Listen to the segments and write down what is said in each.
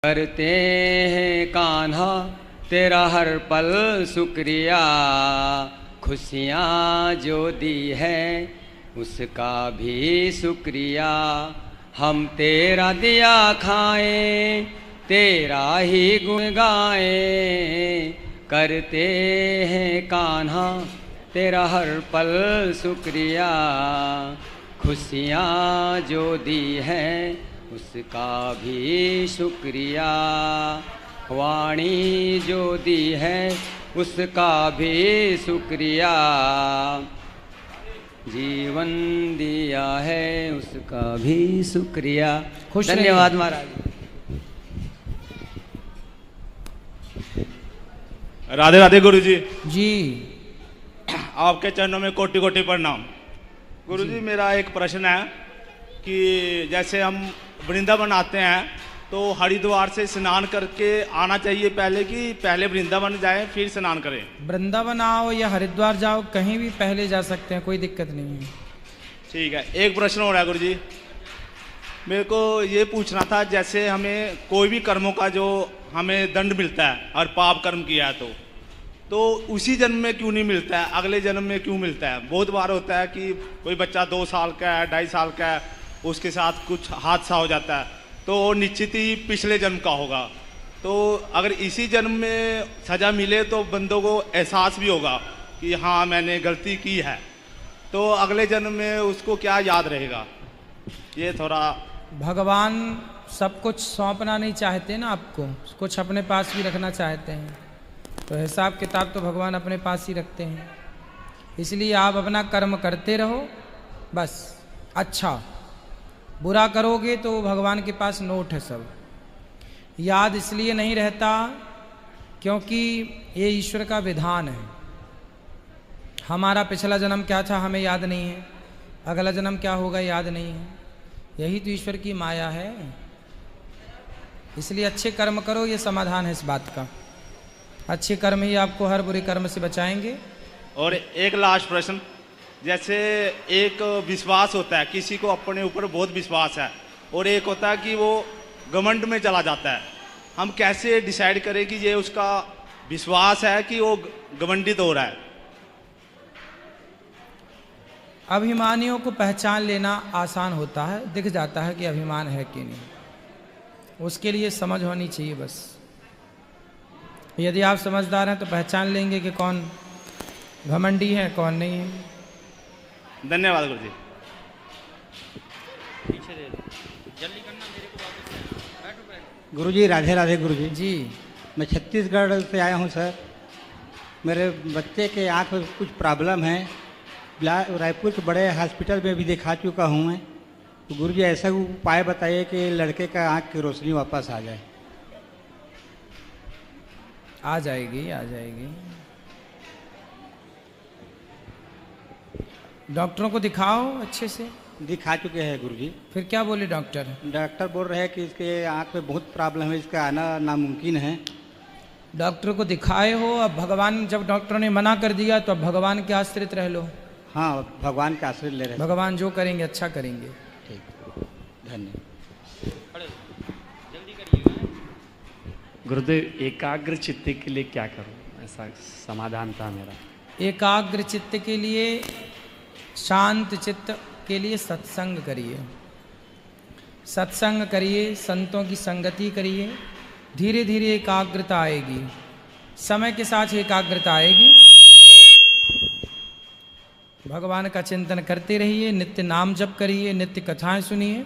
करते हैं कान्हा तेरा हर पल शुक्रिया, खुशियाँ जो दी है उसका भी शुक्रिया। हम तेरा दिया खाएं, तेरा ही गुण गाएं, करते हैं कान्हा तेरा हर पल शुक्रिया। खुशियाँ जो दी है उसका भी शुक्रिया, वाणी जो दी है उसका भी शुक्रिया, जीवन दिया है उसका भी शुक्रिया। धन्यवाद महाराज। राधे राधे गुरु जी। जी आपके चरणों में कोटि कोटि प्रणाम। गुरु जी मेरा एक प्रश्न है कि जैसे हम वृंदावन आते हैं तो हरिद्वार से स्नान करके आना चाहिए पहले, कि पहले वृंदावन जाएं फिर स्नान करें? वृंदावन आओ या हरिद्वार जाओ, कहीं भी पहले जा सकते हैं, कोई दिक्कत नहीं है। ठीक है। एक प्रश्न हो रहा है गुरु जी, मेरे को ये पूछना था, जैसे हमें कोई भी कर्मों का जो हमें दंड मिलता है और पाप कर्म किया है तो उसी जन्म में क्यों नहीं मिलता है, अगले जन्म में क्यों मिलता है? बहुत बार होता है कि कोई बच्चा 2 साल का है, 2.5 साल का है, उसके साथ कुछ हादसा हो जाता है तो निश्चित ही पिछले जन्म का होगा। तो अगर इसी जन्म में सज़ा मिले तो बंदों को एहसास भी होगा कि हाँ मैंने गलती की है, तो अगले जन्म में उसको क्या याद रहेगा? ये थोड़ा। भगवान सब कुछ सौंपना नहीं चाहते ना आपको, कुछ अपने पास भी रखना चाहते हैं, तो हिसाब किताब तो भगवान अपने पास ही रखते हैं। इसलिए आप अपना कर्म करते रहो बस। अच्छा बुरा करोगे तो भगवान के पास नोट है सब, याद इसलिए नहीं रहता क्योंकि ये ईश्वर का विधान है। हमारा पिछला जन्म क्या था हमें याद नहीं है, अगला जन्म क्या होगा याद नहीं है, यही तो ईश्वर की माया है। इसलिए अच्छे कर्म करो, ये समाधान है इस बात का। अच्छे कर्म ही आपको हर बुरे कर्म से बचाएंगे। और एक लास्ट प्रश्न, जैसे एक विश्वास होता है, किसी को अपने ऊपर बहुत विश्वास है, और एक होता है कि वो घमंड में चला जाता है। हम कैसे डिसाइड करें कि ये उसका विश्वास है कि वो घमंडित हो रहा है? अभिमानियों को पहचान लेना आसान होता है, दिख जाता है कि अभिमान है कि नहीं, उसके लिए समझ होनी चाहिए बस। यदि आप समझदार हैं तो पहचान लेंगे कि कौन घमंडी है कौन नहीं है। धन्यवाद गुरु जी। गुरु जी राधे राधे। गुरु जी जी मैं छत्तीसगढ़ से आया हूँ सर। मेरे बच्चे के आँख में कुछ प्रॉब्लम है, रायपुर के बड़े हॉस्पिटल में भी दिखा चुका हूँ मैं। तो गुरु जी ऐसा उपाय बताइए कि लड़के का आँख की रोशनी वापस आ जाए। आ जाएगी आ जाएगी। डॉक्टरों को दिखाओ अच्छे से। दिखा चुके हैं गुरु जी। फिर क्या बोले डॉक्टर? डॉक्टर बोल रहे हैं कि इसके आँख में बहुत प्रॉब्लम है, इसका आना नामुमकिन है। डॉक्टर को दिखाए हो, अब भगवान, जब डॉक्टरों ने मना कर दिया तो अब भगवान के आश्रित रह लो। हाँ भगवान का आश्रय ले रहे हैं। भगवान जो करेंगे अच्छा करेंगे। ठीक, धन्यवाद। गुरुदेव एकाग्र चित्त के लिए क्या करूं, ऐसा समाधान था मेरा। एकाग्र चित्त के लिए, शांत चित्त के लिए सत्संग करिए। सत्संग करिए, संतों की संगति करिए, धीरे धीरे एकाग्रता आएगी। समय के साथ एकाग्रता आएगी। भगवान का चिंतन करते रहिए, नित्य नाम जप करिए, नित्य कथाएं सुनिए,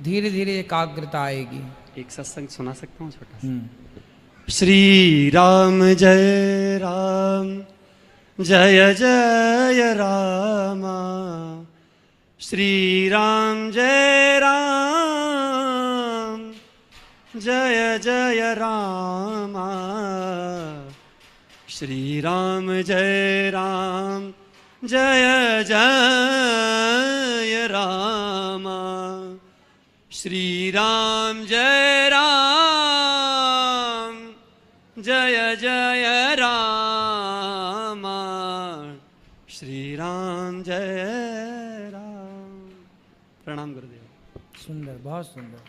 धीरे धीरे एकाग्रता आएगी। एक सत्संग सुना सकता हूँ छोटा सा? श्री राम जय राम, जय जय राम, श्री राम जय राम, जय जय राम, श्री राम जय राम, जय जय राम, श्री राम जय राम, जय जय राम, श्री राम जय राम। प्रणाम गुरुदेव। सुंदर, बहुत सुंदर,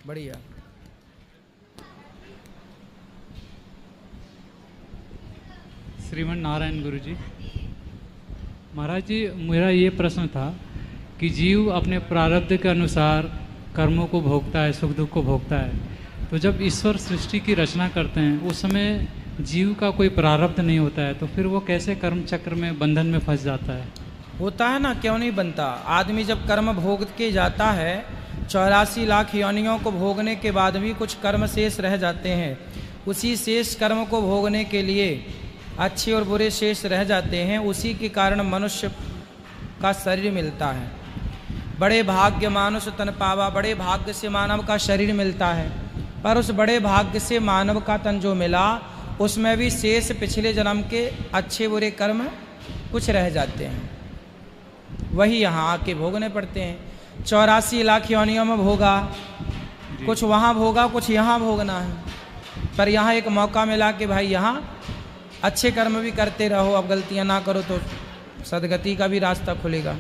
बढ़िया। श्रीमन नारायण गुरु जी। महाराज जी, मेरा ये प्रश्न था कि जीव अपने प्रारब्ध के अनुसार कर्मों को भोगता है, सुख दुख को भोगता है, तो जब ईश्वर सृष्टि की रचना करते हैं उस समय जीव का कोई प्रारब्ध नहीं होता है, तो फिर वो कैसे कर्म चक्र में, बंधन में फंस जाता है? होता है ना, क्यों नहीं बनता। आदमी जब कर्म भोग के जाता है, 84 लाख योनियों को भोगने के बाद भी कुछ कर्म शेष रह जाते हैं। उसी शेष कर्म को भोगने के लिए अच्छे और बुरे शेष रह जाते हैं। उसी के कारण मनुष्य का शरीर मिलता है। बड़े भाग्य मानुष तन पावा, बड़े भाग्य से मानव का शरीर मिलता है। पर उस बड़े भाग्य से मानव का तन जो मिला, उसमें भी शेष पिछले जन्म के अच्छे बुरे कर्म कुछ रह जाते हैं, वही यहाँ आके भोगने पड़ते हैं। 84 लाख योनियों में भोगा, कुछ वहाँ भोगा, कुछ यहाँ भोगना है। पर यहाँ एक मौका मिला कि भाई यहाँ अच्छे कर्म भी करते रहो, अब गलतियाँ ना करो तो सदगति का भी रास्ता खुलेगा।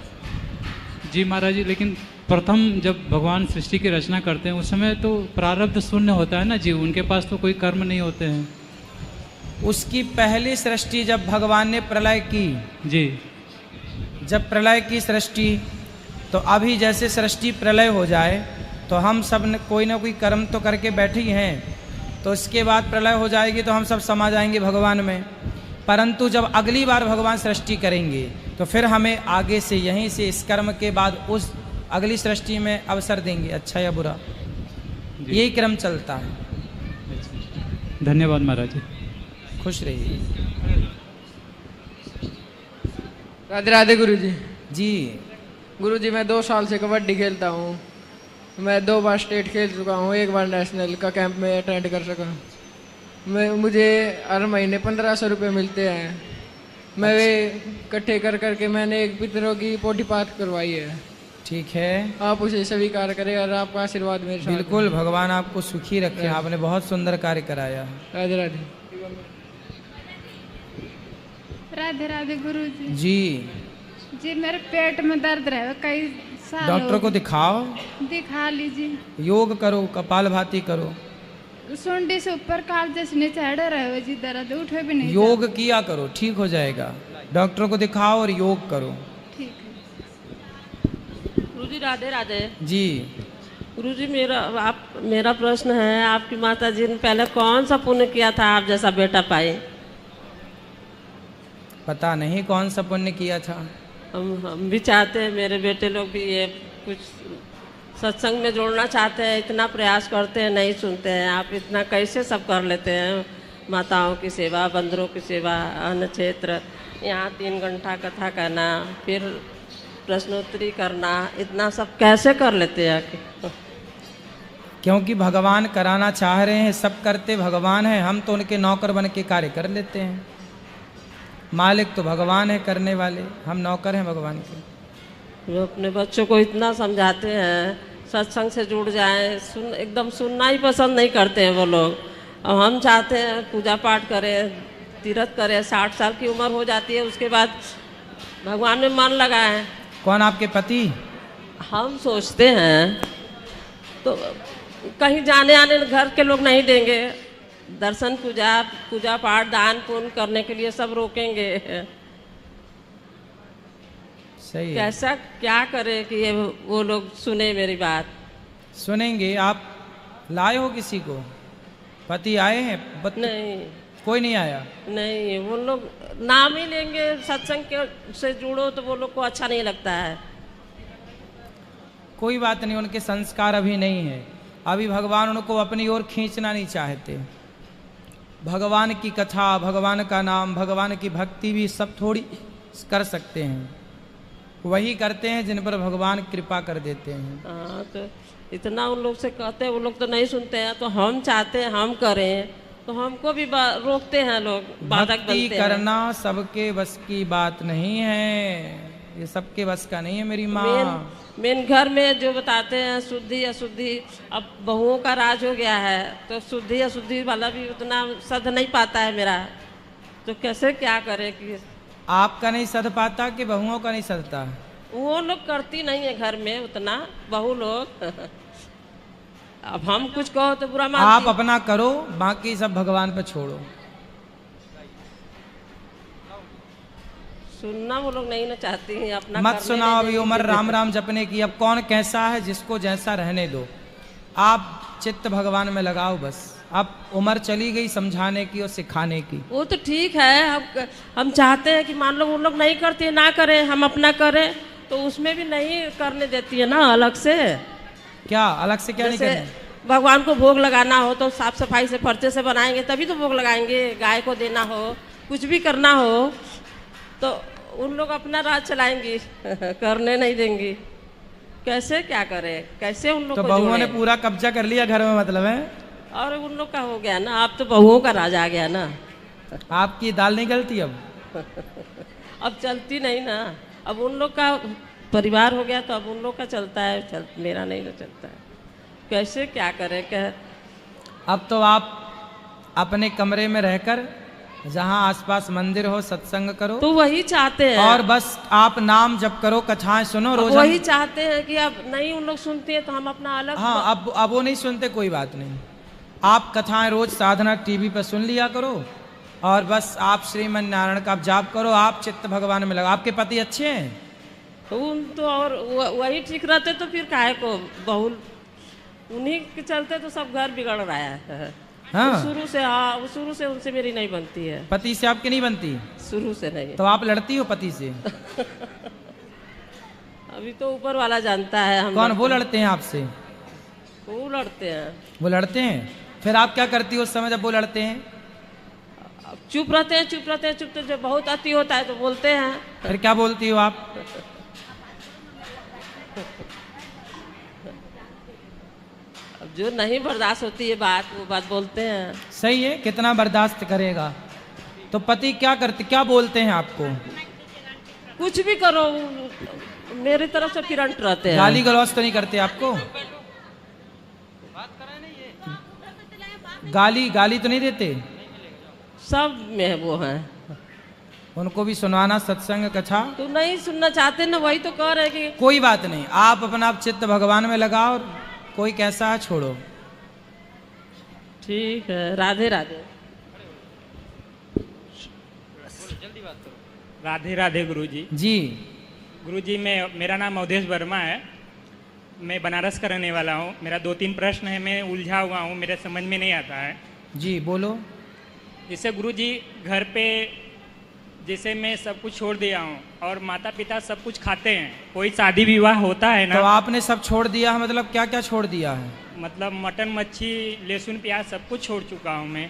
जी महाराज जी, लेकिन प्रथम जब भगवान सृष्टि की रचना करते हैं उस समय तो प्रारब्ध शून्य होता है ना जीव, उनके पास तो कोई कर्म नहीं होते हैं। उसकी पहली सृष्टि जब भगवान ने प्रलय की, जी, जब प्रलय की सृष्टि, तो अभी जैसे सृष्टि प्रलय हो जाए तो हम सब ने कोई ना कोई कर्म तो करके बैठे ही हैं, तो इसके बाद प्रलय हो जाएगी तो हम सब समा जाएंगे भगवान में। परंतु जब अगली बार भगवान सृष्टि करेंगे तो फिर हमें आगे से यहीं से इस कर्म के बाद उस अगली सृष्टि में अवसर देंगे, अच्छा या बुरा, यही क्रम चलता है। धन्यवाद महाराज जी, खुश रहिए। राधे राधे गुरु जी। जी गुरु जी, मैं 2 साल से कबड्डी खेलता हूँ। मैं 2 बार स्टेट खेल चुका हूँ, 1 बार नेशनल का कैंप में अटेंड कर सका। मुझे हर महीने 1500 रुपये मिलते हैं। मैं वे इकट्ठे कर करके मैंने एक पितरों की पोटी पाठ करवाई है। ठीक है, आप उसे स्वीकार करें और आपका आशीर्वाद मेरे साथ। बिल्कुल, भगवान आपको सुखी रखे। आपने बहुत सुंदर कार्य कराया। राधे राधे। राधे राधे गुरु जी। जी मेरे पेट में दर्द रहे कई साल। डॉक्टर को दिखाओ, दिखा लीजिए। योग करो, कपालभाति करो। सुंडी से ऊपर काल जैसे नीचे चढ़े रहे हो जी, दर्द उठे भी नहीं। योग किया करो, ठीक हो जाएगा। डॉक्टर को दिखाओ और योग करो। ठीक है गुरु जी। राधे राधे जी। गुरु जी, मेरा प्रश्न है, आपकी माता जी ने पहले कौन सा पुण्य किया था आप जैसा बेटा पाए? पता नहीं कौन सा पुण्य किया था। हम भी चाहते हैं, मेरे बेटे लोग भी ये कुछ सत्संग में जोड़ना चाहते हैं, इतना प्रयास करते हैं, नहीं सुनते हैं। आप इतना कैसे सब कर लेते हैं? माताओं की सेवा, बंदरों की सेवा, अन्न क्षेत्र, यहाँ 3 घंटा कथा करना, फिर प्रश्नोत्तरी करना, इतना सब कैसे कर लेते हैं? क्योंकि भगवान कराना चाह रहे हैं, सब करते भगवान हैं, हम तो उनके नौकर बन के कार्य कर लेते हैं। मालिक तो भगवान है करने वाले, हम नौकर हैं भगवान के। वो अपने बच्चों को इतना समझाते हैं सत्संग से जुड़ जाएं, एकदम सुनना ही पसंद नहीं करते हैं वो लोग। और हम चाहते हैं पूजा पाठ करें, तीर्थ करें। 60 साल की उम्र हो जाती है, उसके बाद भगवान में मन लगाएं। कौन, आपके पति? हम सोचते हैं तो कहीं जाने आने घर के लोग नहीं देंगे, दर्शन पूजा पाठ दान पुण्य करने के लिए सब रोकेंगे। सही है। कैसा क्या करे कि ये वो लोग सुने मेरी बात? सुनेंगे। आप लाए हो किसी को? पति आए हैं? नहीं, कोई नहीं आया। नहीं, वो लोग नाम ही लेंगे सत्संग के से जुड़ो तो वो लोग को अच्छा नहीं लगता है। कोई बात नहीं, उनके संस्कार अभी नहीं है। अभी भगवान उनको अपनी ओर खींचना नहीं चाहते। भगवान की कथा, भगवान का नाम, भगवान की भक्ति भी सब थोड़ी कर सकते हैं। वही करते हैं जिन पर भगवान कृपा कर देते हैं। हाँ, तो इतना उन लोग से कहते हैं, वो लोग तो नहीं सुनते हैं। तो हम चाहते हैं हम करें, तो हमको भी रोकते हैं लोग, बाधक बनते हैं। भक्ति करना सबके बस की बात नहीं है, ये सबके बस का नहीं है मेरी माँ। मेन घर में जो बताते हैं शुद्धि अशुद्धि, अब बहुओं का राज हो गया है, तो शुद्धि अशुद्धि वाला भी उतना सध नहीं पाता है मेरा। तो कैसे क्या करे कि आपका नहीं सध पाता कि बहुओं का नहीं सधता? वो लोग करती नहीं है घर में उतना, बहू लोग। अब हम कुछ कहो तो बुरा मानती। आप अपना करो, बाकी सब भगवान पे छोड़ो। सुनना वो लोग नहीं ना चाहती हैं अपना मत करने सुनाओ दे अभी देंगे। उम्र राम राम जपने की। अब कौन कैसा है, जिसको जैसा रहने दो, आप चित्त भगवान में लगाओ बस। अब उम्र चली गई समझाने की और सिखाने की। वो तो ठीक है, हम चाहते हैं कि मान लो वो लोग नहीं करती है, ना करें, हम अपना करें, तो उसमें भी नहीं करने देती है ना अलग से। क्या अलग से क्या नहीं जैसे करें? भगवान को भोग लगाना हो तो साफ सफाई से फर्चे से बनाएंगे तभी तो भोग लगाएंगे। गाय को देना हो, कुछ भी करना हो तो उन लोग अपना राज चलाएंगी करने नहीं देंगी। कैसे क्या करें, कैसे उन लोग तो को बहुओं ने जोड़ें? पूरा कब्जा कर लिया घर में, मतलब है? और उन लोग का हो गया ना, अब तो बहुओं का राज आ गया ना। आपकी दाल नहीं गलती अब? अब चलती नहीं ना, अब उन लोग का परिवार हो गया तो अब उन लोग का चलता है, मेरा नहीं ना चलता है। कैसे क्या करें क्या? अब तो आप अपने कमरे में रहकर जहाँ आसपास मंदिर हो सत्संग करो, तो वही चाहते हैं। और बस आप नाम जप करो, कथाएं सुनो रोज। वही चाहते हैं कि अब नहीं उन लोग सुनते हैं तो हम अपना अलग। हाँ, अब वो नहीं सुनते, कोई बात नहीं। आप कथाएं रोज साधना टीवी पर सुन लिया करो और बस आप श्रीमन नारायण का जाप करो, आप चित्त भगवान में लगाओ। आपके पति अच्छे हैं? उन तो और वही ठीक रहते तो फिर काहे को बहुल, उन्हीं के चलते तो सब घर बिगड़ रहा है। हाँ। शुरू से, हाँ शुरू से उनसे मेरी नहीं बनती है। पति से आपकी नहीं बनती? शुरू से नहीं। तो आप लड़ती हो पति से? अभी तो ऊपर वाला जानता है। हम कौन? वो लड़ते हैं आपसे? वो लड़ते हैं। वो लड़ते हैं, फिर आप क्या करती हो उस समय जब वो लड़ते हैं? अब चुप रहते हैं, चुप रहते हैं, चुप। तो जब बहुत अति होता है तो बोलते हैं। फिर क्या बोलती हो आप? अब जो नहीं बर्दाश्त होती है बात, वो बात बोलते हैं। सही है, कितना बर्दाश्त करेगा। तो पति क्या करते, क्या बोलते हैं आपको? कुछ भी करो, मेरी तरफ से फिरंट रहते हैं। गाली गलौज तो नहीं करते आपको? गाली तो नहीं देते? सब में वो हैं। उनको भी सुनवाना सत्संग कथा। तो नहीं सुनना चाहते ना, वही तो कह रहे कि कोई बात नहीं, आप अपना चित्त भगवान में लगाओ, कोई कैसा है छोड़ो। ठीक है। राधे राधे। राधे राधे गुरुजी। जी गुरुजी, मेरा नाम अवधेश वर्मा है। मैं बनारस का रहने वाला हूँ। मेरा 2-3 प्रश्न है, मैं उलझा हुआ हूँ, मेरे समझ में नहीं आता है। जी बोलो। जैसे गुरुजी, घर पे जैसे मैं सब कुछ छोड़ दिया हूँ और माता पिता सब कुछ खाते हैं, कोई शादी विवाह होता है ना। तो आपने सब छोड़ दिया है, मतलब क्या क्या छोड़ दिया है? मतलब मटन मच्छी लहसुन प्याज सब कुछ छोड़ चुका हूँ मैं।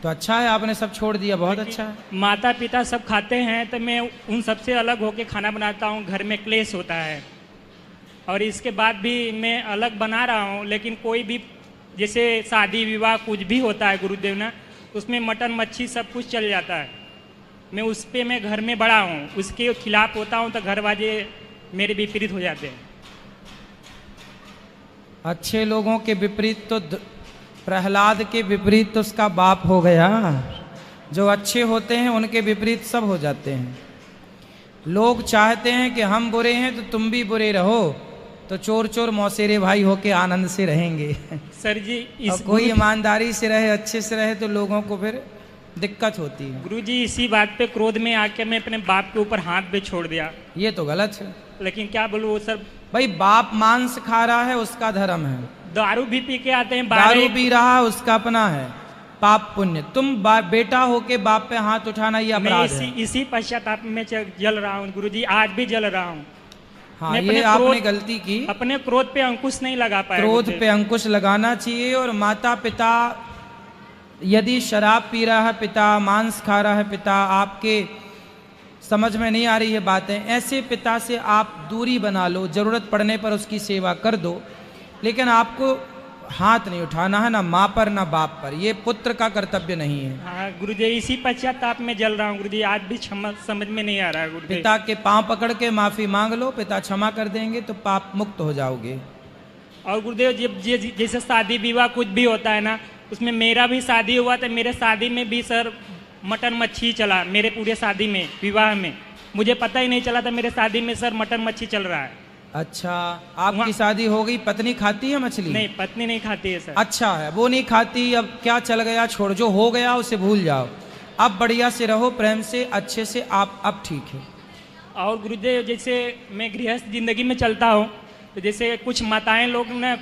तो अच्छा है, आपने सब छोड़ दिया, बहुत अच्छा है। माता पिता सब खाते हैं तो मैं उन सबसे अलग होके खाना बनाता हूँ, घर में क्लेश होता है। और इसके बाद भी मैं अलग बना रहा हूँ, लेकिन कोई भी जैसे शादी विवाह कुछ भी होता है गुरुदेव ना, उसमें मटन मच्छी सब कुछ चल जाता है। मैं उस पे मैं घर में बड़ा हूँ, उसके खिलाफ होता हूँ तो घर वाले मेरे विपरीत हो जाते हैं। अच्छे लोगों के विपरीत तो प्रहलाद के विपरीत तो उसका बाप हो गया। जो अच्छे होते हैं उनके विपरीत सब हो जाते हैं। लोग चाहते हैं कि हम बुरे हैं तो तुम भी बुरे रहो, तो चोर चोर मौसेरे भाई होके आनंद से रहेंगे। सर जी, और कोई ईमानदारी से रहे, अच्छे से रहे, तो लोगों को फिर दिक्कत होती है। गुरुजी, इसी बात पे क्रोध में आके मैं अपने बाप के ऊपर हाथ पे छोड़ दिया। ये तो गलत है। लेकिन क्या बोलूं वो सर, भाई बाप मांस खा रहा है उसका धर्म है, दारू भी पी के आते हैं, दारू पी रहा है उसका अपना है पाप पुण्य। तुम बेटा होके बाप पे हाथ उठाना ये अपराध है। इसी पश्चाताप में जल रहा हूँ गुरुजी, आज भी जल रहा हूँ। हाँ, ये आपने गलती की। अपने क्रोध पे अंकुश नहीं लगा पाया। क्रोध पे अंकुश लगाना चाहिए। और माता पिता, यदि शराब पी रहा है पिता, मांस खा रहा है पिता, आपके समझ में नहीं आ रही है बातें, ऐसे पिता से आप दूरी बना लो, जरूरत पड़ने पर उसकी सेवा कर दो, लेकिन आपको हाथ नहीं उठाना है, ना माँ पर ना बाप पर। ये पुत्र का कर्तव्य नहीं है। हाँ गुरुजी, इसी पश्चाताप में जल रहा हूँ गुरुजी, आज भी समझ में नहीं आ रहा है गुरुजी। पिता के पांव पकड़ के माफी मांग लो, पिता क्षमा कर देंगे तो पाप मुक्त हो जाओगे। और गुरुदेव, जैसे शादी विवाह कुछ भी होता है ना, उसमें मेरा भी शादी हुआ था, मेरे शादी में भी सर मटन मच्छी चला। मेरे पूरे शादी में, विवाह में मुझे पता ही नहीं चला था मेरे शादी में सर मटन मच्छी चल रहा है। अच्छा, आपकी शादी हो गई, पत्नी खाती है मछली? नहीं, पत्नी नहीं खाती है सर। अच्छा है, वो नहीं खाती, अब क्या चल गया, छोड़, जो हो गया उसे भूल जाओ। अब बढ़िया से रहो, प्रेम से, अच्छे से, आप अब ठीक है। और गुरुदेव जैसे मैं गृहस्थ जिंदगी में चलता हूँ तो जैसे कुछ माताएं लोग ना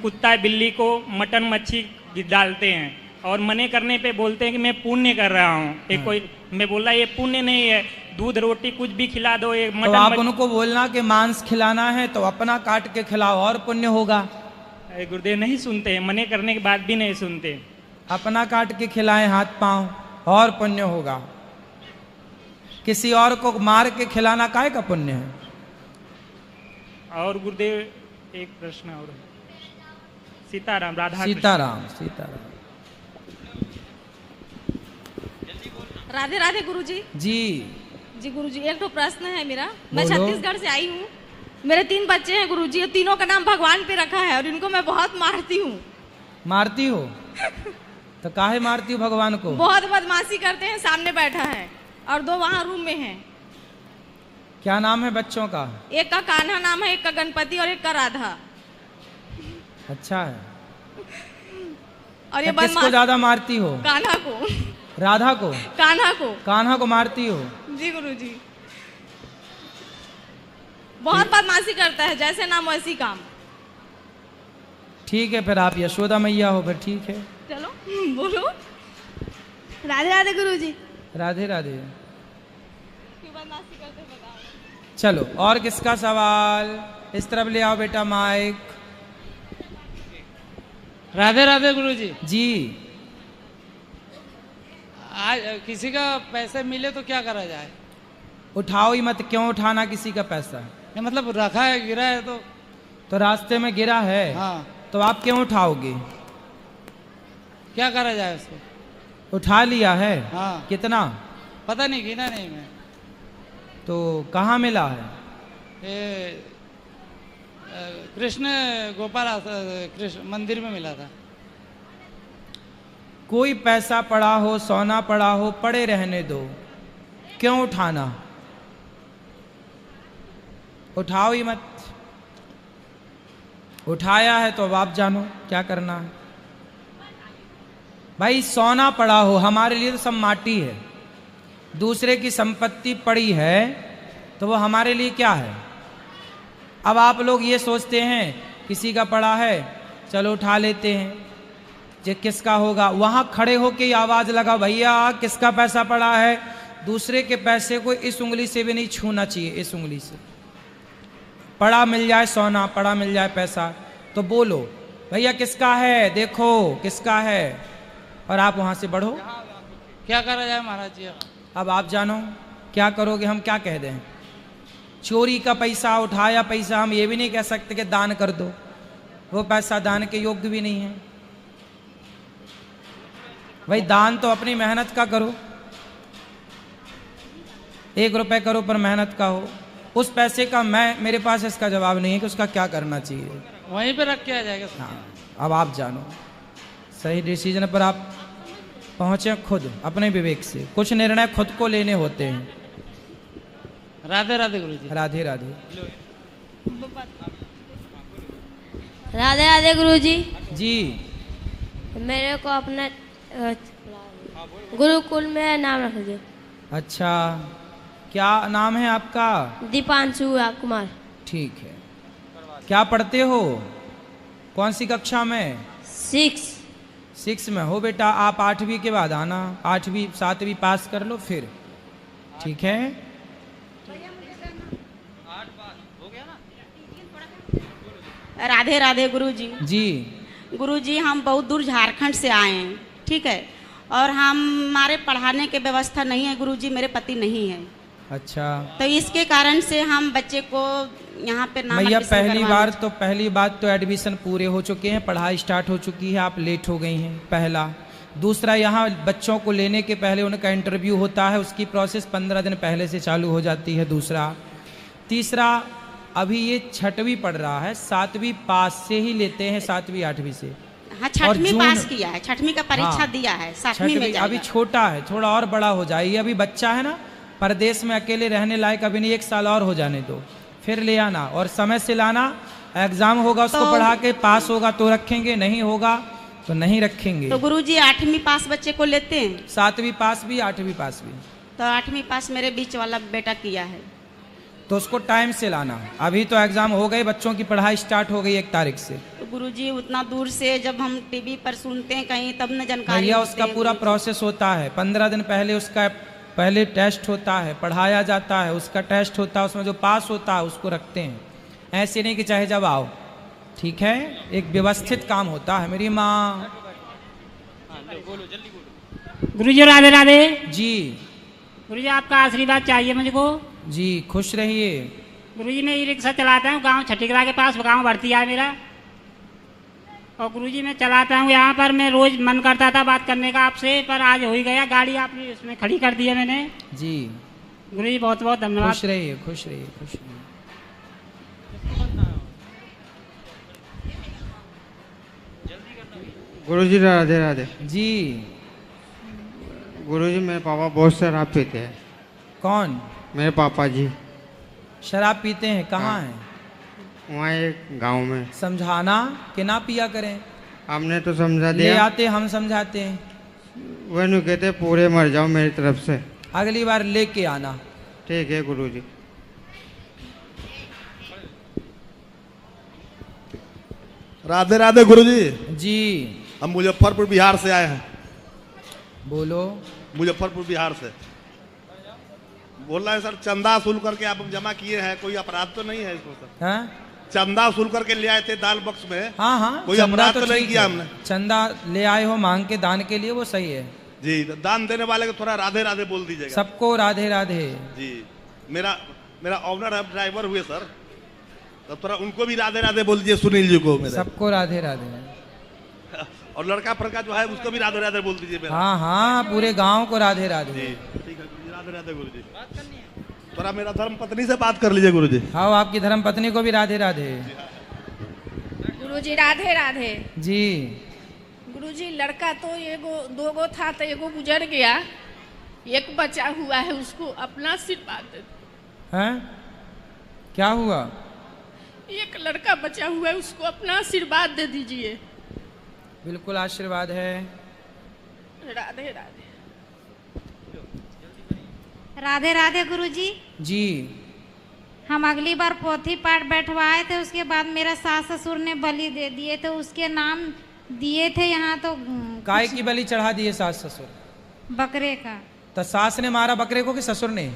कुत्ता बिल्ली को मटन मच्छी डालते हैं और मने करने पे बोलते हैं कि मैं पुण्य कर रहा हूँ। एक कोई मैं बोला ये पुण्य नहीं है, दूध रोटी कुछ भी खिला दो, ये मटन तो आप उनको बोलना कि मांस खिलाना है तो अपना काट के खिलाओ और पुण्य होगा। गुरुदेव नहीं सुनते, मने करने के बाद भी नहीं सुनते। अपना काट के खिलाएं हाथ पांव और पुण्य होगा। किसी और को मार के खिलाना काहे का पुण्य है। और गुरुदेव एक प्रश्न और, सीताराम राधा सीताराम सीताराम। राधे राधे गुरुजी। जी जी गुरुजी, एक तो प्रश्न है मेरा। मैं बोलो। छत्तीसगढ़ से आई हूँ, मेरे 3 बच्चे हैं गुरुजी, और तीनों का नाम भगवान पे रखा है और इनको मैं बहुत मारती हूँ। मारती हो तो काहे मारती हो भगवान को। बहुत बदमाशी करते हैं, सामने बैठा है और 2 वहाँ रूम में हैं। क्या नाम है बच्चों का। एक का कान्हा नाम है, एक का गणपति और एक का राधा। अच्छा है। और ये तो किसको ज्यादा मारती हो। कान्हा को। राधा को। कान्हा को। कान्हा को मारती हो। जी गुरुजी, बहुत बदमाशी करता है, जैसे नाम वैसी काम। ठीक है, फिर आप यशोदा मैया हो, फिर ठीक है। चलो बोलो। राधे राधे गुरुजी। राधे राधे। क्यों बदमाशी करते बताओ। चलो और किसका सवाल। इस तरफ ले आओ बेटा माइक। राधे राधे गुरुजी। जी। आज किसी का पैसे मिले तो क्या करा जाए। उठाओ ही मत। क्यों उठाना किसी का पैसा। नहीं मतलब रखा है, गिरा है तो रास्ते में गिरा है। हाँ। तो आप क्यों उठाओगे। क्या करा जाए उसको। उठा लिया है। हाँ। कितना पता नहीं, गिना नहीं मैं। तो कहाँ मिला है। ये कृष्ण गोपाल कृष्ण मंदिर में मिला था। कोई पैसा पड़ा हो, सोना पड़ा हो, पड़े रहने दो, क्यों उठाना। उठाओ ही मत। उठाया है तो अब आप जानो क्या करना है। भाई सोना पड़ा हो, हमारे लिए तो सब माटी है। दूसरे की संपत्ति पड़ी है तो वो हमारे लिए क्या है। अब आप लोग ये सोचते हैं किसी का पड़ा है, चलो उठा लेते हैं, ये किसका होगा। वहां खड़े होके आवाज लगा, भैया किसका पैसा पड़ा है। दूसरे के पैसे को इस उंगली से भी नहीं छूना चाहिए। इस उंगली से पड़ा मिल जाए सोना, पड़ा मिल जाए पैसा तो बोलो भैया किसका है, देखो किसका है, और आप वहां से बढ़ो। क्या करा जाए महाराज जी। अब आप जानो क्या करोगे, हम क्या कह दें। चोरी का पैसा, उठाया पैसा, हम ये भी नहीं कह सकते कि दान कर दो, वो पैसा दान के योग्य भी नहीं है। भाई दान तो अपनी मेहनत का करो, 1 रुपए करो पर मेहनत का हो। उस पैसे का मेरे पास इसका जवाब नहीं है कि उसका क्या करना चाहिए। वहीं पे रख के आ जाएगा। हाँ, अब आप जानो सही डिसीजन पर आप पहुंचे खुद अपने विवेक से। कुछ निर्णय खुद को लेने होते हैं। राधे राधे गुरुजी। राधे राधे। राधे राधे गुरुजी। जी। मेरे को अपने गुरुकुल में नाम रख दीजिए। अच्छा, क्या नाम है आपका। दीपांशु कुमार। ठीक है। क्या पढ़ते हो, कौन सी कक्षा में। 6 में हो बेटा। आप 8वीं के बाद आना, 8वीं 7वीं पास कर लो फिर, ठीक है। राधे राधे गुरुजी। जी। गुरुजी हम बहुत दूर झारखंड से आए हैं, ठीक है, और हमारे पढ़ाने की व्यवस्था नहीं है गुरुजी, मेरे पति नहीं है। अच्छा। तो इसके कारण से हम बच्चे को यहाँ पे नाम भैया पहली बात तो एडमिशन पूरे हो चुके हैं, पढ़ाई स्टार्ट हो चुकी है, आप लेट हो गई हैं, पहला। दूसरा, यहाँ बच्चों को लेने के पहले उनका इंटरव्यू होता है, उसकी प्रोसेस 15 दिन पहले से चालू हो जाती है। दूसरा, तीसरा, अभी ये 6वीं पढ़ रहा है, 7वीं पास से ही लेते हैं, 7वीं 8वीं से। हाँ, 6वीं पास किया है, 6वीं का परीक्षा हाँ, दिया है, 7वीं में जाएगा। अभी छोटा है, थोड़ा और बड़ा हो जाए। ये अभी बच्चा है ना, परदेश में अकेले रहने लायक अभी नहीं, 1 साल और हो जाने दो, फिर ले आना और समय से लाना। एग्जाम होगा, उसको पढ़ा के पास होगा तो रखेंगे, नहीं होगा तो नहीं रखेंगे। तो गुरुजी 8वीं पास बच्चे को लेते हैं? 7वीं पास भी 8वीं पास भी। तो 8वीं पास मेरे बीच वाला बेटा किया है। तो उसको टाइम से लाना। अभी तो एग्जाम हो गए, बच्चों की पढ़ाई स्टार्ट हो गई 1 तारीख से। तो गुरुजी उतना दूर से जब हम टीवी पर सुनते हैं कहीं तब न जानकारी। भैया उसका पूरा प्रोसेस होता है। 15 दिन पहले उसका पहले टेस्ट होता है, पढ़ाया जाता है, उसका टेस्ट होता है, उसमें जो पास होता है उसको रखते हैं। ऐसे नहीं कि चाहे जब आओ, ठीक है, एक व्यवस्थित काम होता है। मेरी माँ। गुरुजी राधे राधे। जी गुरुजी आपका आशीर्वाद चाहिए मुझको। जी खुश रहिए। गुरुजी मैं ई रिक्शा चलाता हूँ गांव छठीकला के पास, गांव भर्ती है मेरा। और गुरुजी मैं चलाता हूँ यहाँ पर। मैं रोज मन करता था बात करने का आपसे, पर आज हो ही गया। गाड़ी आपने उसमें खड़ी कर दी है मैंने। जी गुरुजी बहुत बहुत धन्यवाद। खुश रहिए, खुश रहिए, खुश रहिए। गुरुजी राधे राधे। जी गुरुजी मेरे पापा बहुत शराब पीते हैं। कौन? मेरे पापा जी शराब पीते हैं। कहाँ हैं? वहाँ एक गांव में। समझाना कि ना पिया करें। हमने तो समझा ले दिया। आते, हम समझाते हैं। वह नहीं कहते पूरे मर जाओ मेरी तरफ से। अगली बार लेके आना। ठीक है गुरुजी। राधे राधे गुरुजी। जी हम मुजफ्फरपुर बिहार से आए हैं। बोलो। मुजफ्फरपुर बिहार से बोल रहे हैं सर। चंदा वसूल करके आप जमा किए हैं, कोई अपराध तो नहीं है इसमें सर? हाँ? चंदा वसूल करके ले आए थे दाल बक्स में। हाँ हाँ, कोई चंदा अपराध तो नहीं ठीक किया है। हमने। चंदा ले आए हो मांग के दान के लिए, वो सही है जी। तो दान देने वाले को थोड़ा राधे राधे बोल दीजिएगा। सबको राधे राधे जी। मेरा ऑनर है, ड्राइवर हुए सर, तो थोड़ा उनको भी राधे राधे बोल दीजिए। सुनील जी को मेरे। सबको राधे राधे। और लड़का फड़का जो है उसको भी राधे राधे बोल दीजिए मेरा। हाँ हाँ, पूरे गांव को राधे राधे। ठीक है गुरुजी, राधे राधे गुरुजी। थोड़ा मेरा धर्म पत्नी से बात कर लीजिए गुरुजी। हाँ, आपकी धर्म पत्नी को भी राधे राधे। गुरुजी राधे राधे। जी गुरुजी लड़का तो एगो 2 गो था, तो एगो गुजर गया, एक बचा हुआ है, उसको अपना आशीर्वाद दे। हैं? क्या हुआ? एक लड़का बचा हुआ है, उसको अपना आशीर्वाद दे दीजिए। बिल्कुल आशीर्वाद है। राधे राधे। राधे राधे गुरुजी। जी हम अगली बार पोथी पाठ बैठवाए थे, उसके बाद मेरा सास ससुर ने बलि दे दिए थे, उसके नाम दिए थे यहाँ। तो काय की बलि चढ़ा दिए सास ससुर? बकरे का। तो सास ने मारा बकरे को कि ससुर ने?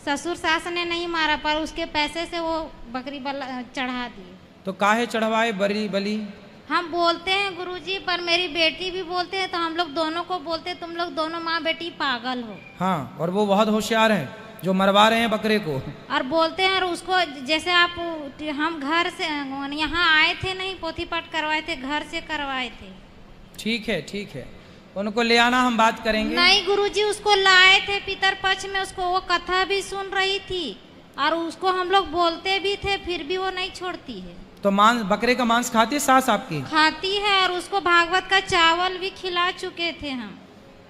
ससुर सास ने नहीं मारा, पर उसके पैसे से वो बकरी चढ़ा दिए। तो काहे चढ़वाए बलि? हम बोलते हैं गुरुजी, पर मेरी बेटी भी बोलते हैं, तो हम लोग दोनों को बोलते हैं तुम लोग दोनों माँ बेटी पागल हो। हाँ, और वो बहुत होशियार हैं जो मरवा रहे हैं बकरे को। और बोलते हैं, और उसको जैसे आप हम घर से यहाँ आए थे, नहीं पोथी पाठ करवाए थे, घर से करवाए थे। ठीक है ठीक है, उनको ले आना, हम बात करेंगे। नहीं गुरुजी, उसको लाए थे पितर पक्ष में, उसको वो कथा भी सुन रही थी और उसको हम लोग बोलते भी थे, फिर भी वो नहीं छोड़ती है। तो मांस, बकरे का मांस खाती है सास आपकी? खाती है, और उसको भागवत का चावल भी खिला चुके थे हम।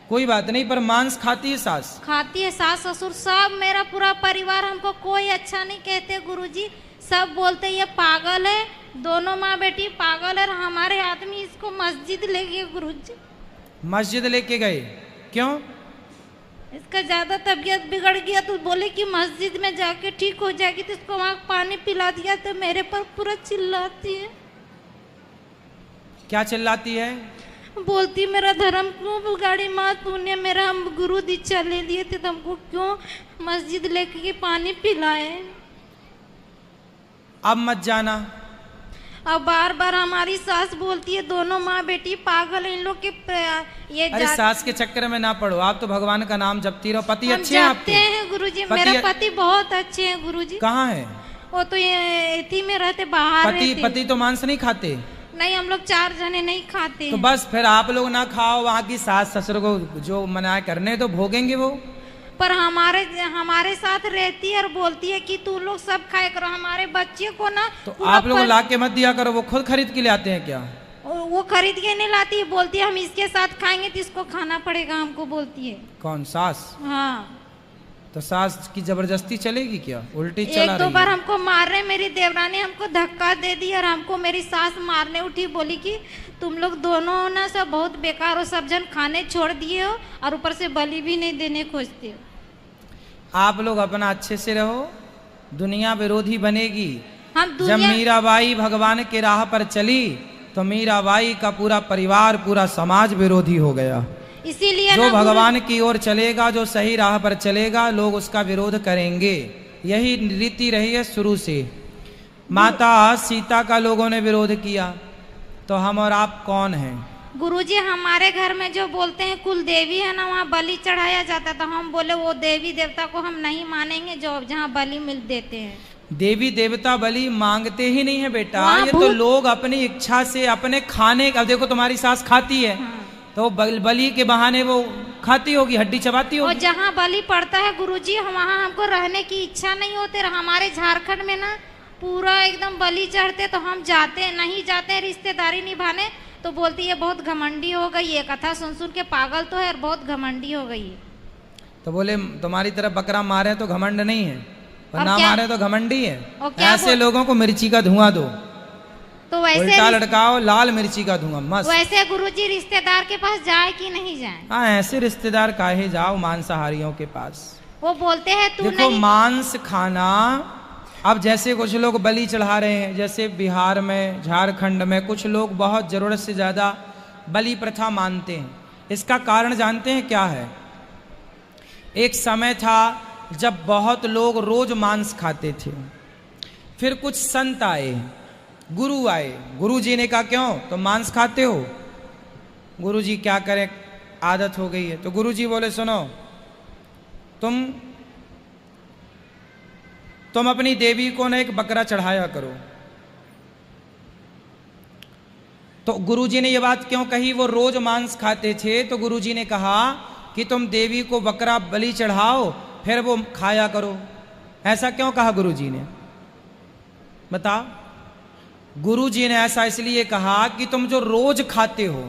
कोई बात नहीं, पर मांस खाती है सास? खाती है, सास ससुर सब, मेरा पूरा परिवार। हमको कोई अच्छा नहीं कहते गुरुजी, सब बोलते ये पागल है, दोनों माँ बेटी पागल है। हमारे आदमी इसको मस्जिद ले गए गुरुजी। मस्जिद लेके गए? क्यों? इसका ज्यादा तबीयत बिगड़ गया, तो बोले कि मस्जिद में जाके ठीक हो जाएगी, तो इसको वहाँ पानी पिला दिया, तो मेरे पर पूरा चिल्लाती है। क्या चिल्लाती है? बोलती मेरा धर्म क्यों बिगाड़ी माँ तूने, मेरा हम गुरु दीक्षा ले लिए थे, तुमको क्यों मस्जिद लेके पानी पिलाए। अब मत जाना। अब बार बार हमारी सास बोलती है दोनों माँ बेटी पागल है, इन लोग के ये। अरे सास के चक्कर में ना पड़ो, आप तो भगवान का नाम जपती रहो। पति अच्छे हैं आपके? हैं गुरुजी, मेरा पति बहुत अच्छे हैं गुरुजी। कहाँ है वो? तो ये इथी में रहते, बाहर पति तो मांस नहीं खाते? नहीं, हम लोग 4 जने नहीं खाते। तो बस फिर आप लोग ना खाओ, वहाँ की सास ससुर को जो मना करने तो भोगेंगे वो। पर हमारे साथ रहती है और बोलती है कि तू लोग सब खाए करो, हमारे बच्चे को ना। तो आप लोग ला के मत दिया करो, वो खुद खरीद के ले आते हैं क्या? वो खरीद के नहीं लाती है, बोलती है हम इसके साथ खाएंगे तो इसको खाना पड़ेगा हमको, बोलती है। कौन? सास? हाँ। तो सास की जबरदस्ती चलेगी क्या? उल्टी चला एक दो रही बार है। हमको मार रहे, मेरी देवरानी हमको धक्का दे दी और हमको मेरी सास मारने उठी, बोली कि तुम लोग दोनों ना सब बहुत बेकार हो, सब जन खाने छोड़ दिए हो और ऊपर से बलि भी नहीं देने खोजते हो। आप लोग अपना अच्छे से रहो, दुनिया विरोधी बनेगी। हम जब मीराबाई भगवान के राह पर चली तो मीराबाई का पूरा परिवार, पूरा समाज विरोधी हो गया। इसीलिए जो भगवान की ओर चलेगा, जो सही राह पर चलेगा, लोग उसका विरोध करेंगे। यही रीति रही है शुरू से। माता सीता का लोगों ने विरोध किया, तो हम और आप कौन हैं? गुरुजी हमारे घर में जो बोलते हैं कुल देवी है ना, वहाँ बलि चढ़ाया जाता, तो हम बोले वो देवी देवता को हम नहीं मानेंगे जो जहाँ बलि मिल देते हैं। देवी देवता बलि मांगते ही नहीं है बेटा, ये तो लोग अपनी इच्छा से अपने खाने का, देखो तुम्हारी सास खाती है तो बलि के बहाने वो खाती होगी, हड्डी चबाती होगी। और जहाँ बलि पड़ता है गुरुजी वहाँ हमको रहने की इच्छा नहीं होती। हमारे झारखंड में ना पूरा एकदम बलि चढ़ते, तो हम जाते नहीं जाते रिश्तेदारी निभाने, तो बोलती है बहुत घमंडी हो गई, ये कथा सुन सुन के पागल तो है और बहुत घमंडी हो गई है। तो बोले तुम्हारी तरफ बकरा मारे तो घमंड नहीं है, और ना मारे तो घमंडी है। ऐसे लोगों को मिर्ची का धुआं दो, तो वैसे उल्टा लटकाओ, लाल मिर्ची का धुआं मस्त। वैसे गुरुजी रिश्तेदार के पास जाए कि नहीं जाए? हाँ, ऐसे रिश्तेदार काहे जाओ मांसाहारियों के पास। वो बोलते हैं तू देखो नहीं। मांस खाना, अब जैसे कुछ लोग बलि चढ़ा रहे हैं, जैसे बिहार में, झारखंड में कुछ लोग बहुत जरूरत से ज्यादा बलि प्रथा मानते हैं। इसका कारण जानते हैं क्या है? एक समय था जब बहुत लोग रोज मांस खाते थे, फिर कुछ संत आए, गुरु आए, गुरु जी ने कहा क्यों तुम मांस खाते हो? गुरु जी क्या करें, आदत हो गई है। तो गुरु जी बोले सुनो, तुम अपनी देवी को ना एक बकरा चढ़ाया करो। तो गुरु जी ने ये बात क्यों कही? वो रोज मांस खाते थे, तो गुरु जी ने कहा कि तुम देवी को बकरा बलि चढ़ाओ, फिर वो खाया करो। ऐसा क्यों कहा गुरु जी ने, बताओ? गुरु जी ने ऐसा इसलिए कहा कि तुम जो रोज खाते हो,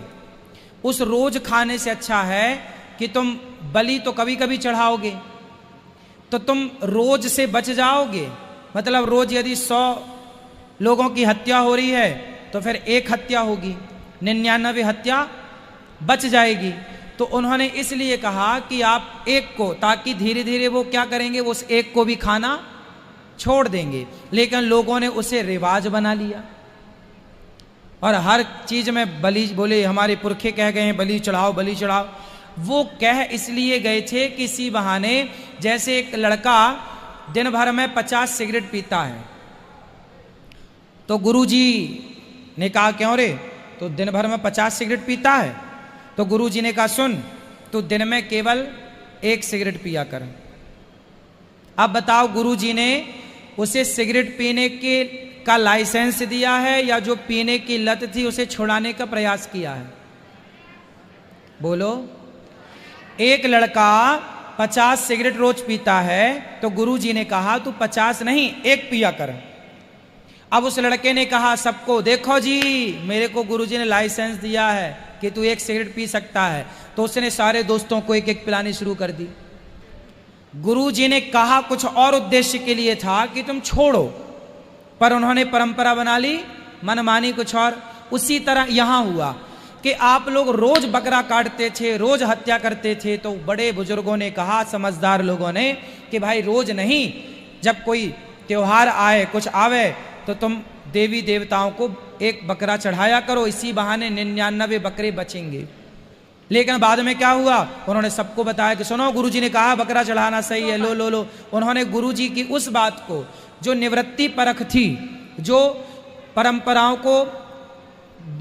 उस रोज खाने से अच्छा है कि तुम बलि तो कभी कभी चढ़ाओगे, तो तुम रोज से बच जाओगे। मतलब रोज यदि 100 लोगों की हत्या हो रही है तो फिर एक हत्या होगी, 99 हत्या बच जाएगी। तो उन्होंने इसलिए कहा कि आप एक को, ताकि धीरे धीरे वो क्या करेंगे, वो उस एक को भी खाना छोड़ देंगे। लेकिन लोगों ने उसे रिवाज बना लिया और हर चीज में बलि, बोले हमारे पुरखे कह गए हैं बलि चढ़ाओ बलि चढ़ाओ। वो कह इसलिए गए थे कि इसी बहाने, जैसे एक लड़का दिन भर में 50 सिगरेट पीता है, तो गुरुजी ने कहा क्यों रे, तो दिन भर में 50 सिगरेट पीता है? तो गुरुजी ने कहा सुन, तू दिन में केवल 1 सिगरेट पिया कर। अब बताओ, गुरुजी ने उसे सिगरेट पीने का लाइसेंस दिया है या जो पीने की लत थी उसे छुड़ाने का प्रयास किया है? बोलो। एक लड़का 50 सिगरेट रोज पीता है, तो गुरुजी ने कहा तू 50 नहीं 1 पिया कर। अब उस लड़के ने कहा सबको, देखो जी मेरे को गुरुजी ने लाइसेंस दिया है कि तू 1 सिगरेट पी सकता है। तो उसने सारे दोस्तों को 1-1 पिलानी शुरू कर दी। गुरुजी ने कहा कुछ और उद्देश्य के लिए था कि तुम छोड़ो, पर उन्होंने परंपरा बना ली, मनमानी कुछ और। उसी तरह यहां हुआ कि आप लोग रोज बकरा काटते थे, रोज हत्या करते थे, तो बड़े बुजुर्गों ने कहा, समझदार लोगों ने, कि भाई रोज नहीं, जब कोई त्योहार आए, कुछ आवे, तो तुम देवी देवताओं को 1 बकरा चढ़ाया करो, इसी बहाने 99 बकरे बचेंगे। लेकिन बाद में क्या हुआ, उन्होंने सबको बताया कि सुनो गुरुजी ने कहा बकरा चढ़ाना सही है, लो लो लो। उन्होंने गुरुजी की उस बात को, जो निवृत्ति परख थी, जो परंपराओं को,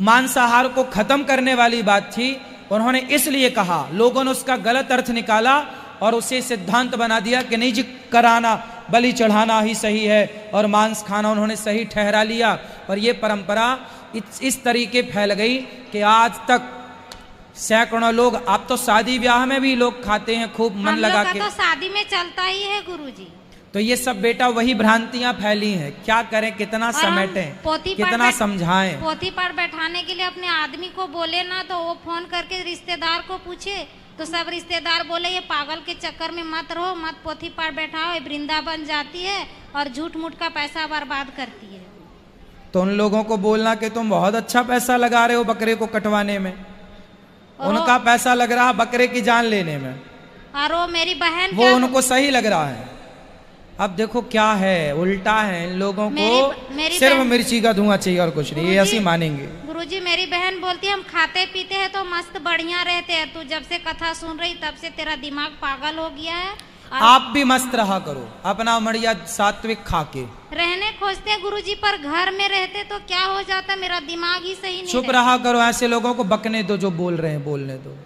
मांसाहार को खत्म करने वाली बात थी, उन्होंने इसलिए कहा, लोगों ने उसका गलत अर्थ निकाला और उसे सिद्धांत बना दिया कि नहीं जी, कराना, बलि चढ़ाना ही सही है और मांस खाना उन्होंने सही ठहरा लिया। और ये परंपरा इस तरीके फैल गई कि आज तक सैकड़ों लोग, अब तो शादी ब्याह में भी लोग खाते हैं खूब मन लगा के। तो शादी में चलता ही है गुरुजी। तो ये सब बेटा वही भ्रांतियां फैली हैं, क्या करें, कितना समेटें, कितना समझाएं। पोथी पर बैठाने के लिए अपने आदमी को बोले ना, तो वो फोन करके रिश्तेदार को पूछे तो सब रिश्तेदार बोले ये पागल के चक्कर में मत रहो, मत पोथी पाठ बैठाओ, ये वृंदावन जाती है और झूठ मूठ का पैसा बर्बाद करती है। तो उन लोगों को बोलना कि तुम बहुत अच्छा पैसा लगा रहे हो बकरे को कटवाने में, उनका पैसा लग रहा बकरे की जान लेने में, और वो मेरी बहन वो उनको सही लग रहा है। अब देखो क्या है, उल्टा है, इन लोगों को सिर्फ मिर्ची का धुआं चाहिए और कुछ नहीं, ये ऐसी मानेंगे। गुरुजी मेरी बहन बोलती है हम खाते पीते हैं तो मस्त बढ़िया रहते हैं, तू जब से कथा सुन रही तब से तेरा दिमाग पागल हो गया है। आप भी मस्त रहा करो अपना मड़िया सात्विक खा के। रहने खोजते हैं गुरुजी, पर घर में रहते तो क्या हो जाता, मेरा दिमाग ही सही नहीं। चुप रहा करो, ऐसे लोगों को बकने दो जो बोल रहे हैं, बोलने दो।